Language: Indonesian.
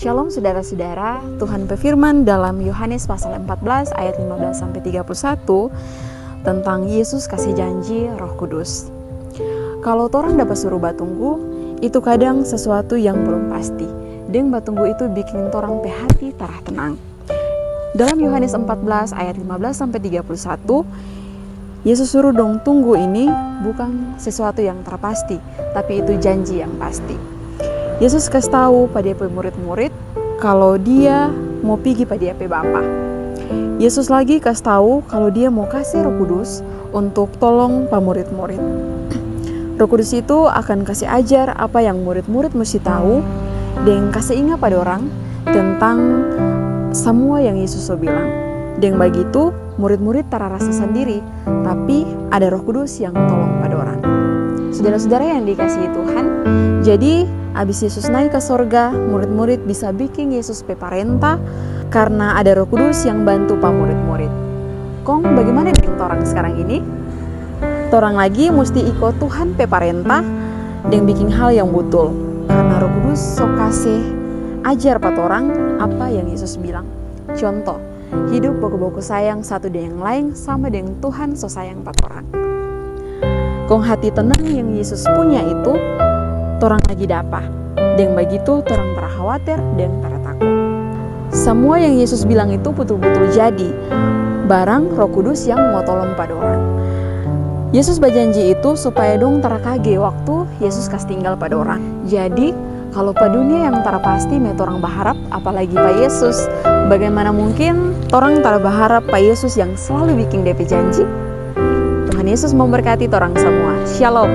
Shalom saudara-saudara, Tuhan berfirman dalam Yohanes pasal 14 ayat 15-31 tentang Yesus kasih janji Roh Kudus. Kalau torang dapat suruh batunggu, itu kadang sesuatu yang belum pasti. Dan batunggu itu bikin torang pe hati tarah tenang. Dalam Yohanes 14 ayat 15-31, Yesus suruh dong tunggu ini bukan sesuatu yang terpasti, tapi itu janji yang pasti. Yesus kasih tahu pada murid-murid kalau dia mau pergi pada Bapa. Yesus lagi kasih tahu kalau dia mau kasih Roh Kudus untuk tolong murid-murid. Roh Kudus itu akan kasih ajar apa yang murid-murid mesti tahu dan kasih ingat pada orang tentang semua yang Yesus bilang. Dan begitu murid-murid tak rasa sendiri, tapi ada Roh Kudus yang tolong pada orang. Saudara-saudara yang dikasihi Tuhan, jadi abis Yesus naik ke sorga, murid-murid bisa bikin Yesus pe parenta karena ada Roh Kudus yang bantu murid-murid. Kong bagaimana dengan orang sekarang ini? Torang lagi mesti ikut Tuhan pe parenta dan bikin hal yang betul. Karena Roh Kudus sok kasih ajar pat orang apa yang Yesus bilang. Contoh, hidup boku-boku sayang satu dengan yang lain sama dengan Tuhan so sayang pat orang. Kong hati tenang yang Yesus punya itu torang lagi dapat, dan begitu torang tak khawatir dan tak takut. Semua yang Yesus bilang itu betul-betul jadi, barang Roh Kudus yang mau tolong pada orang. Yesus berjanji itu supaya dong tak kage waktu Yesus kasih tinggal pada orang. Jadi kalau pada dunia yang tak pasti met orang berharap, apalagi Pak Yesus, bagaimana mungkin orang tak berharap Pak Yesus yang selalu bikin DP janji? Tuhan Yesus memberkati orang semua. Shalom.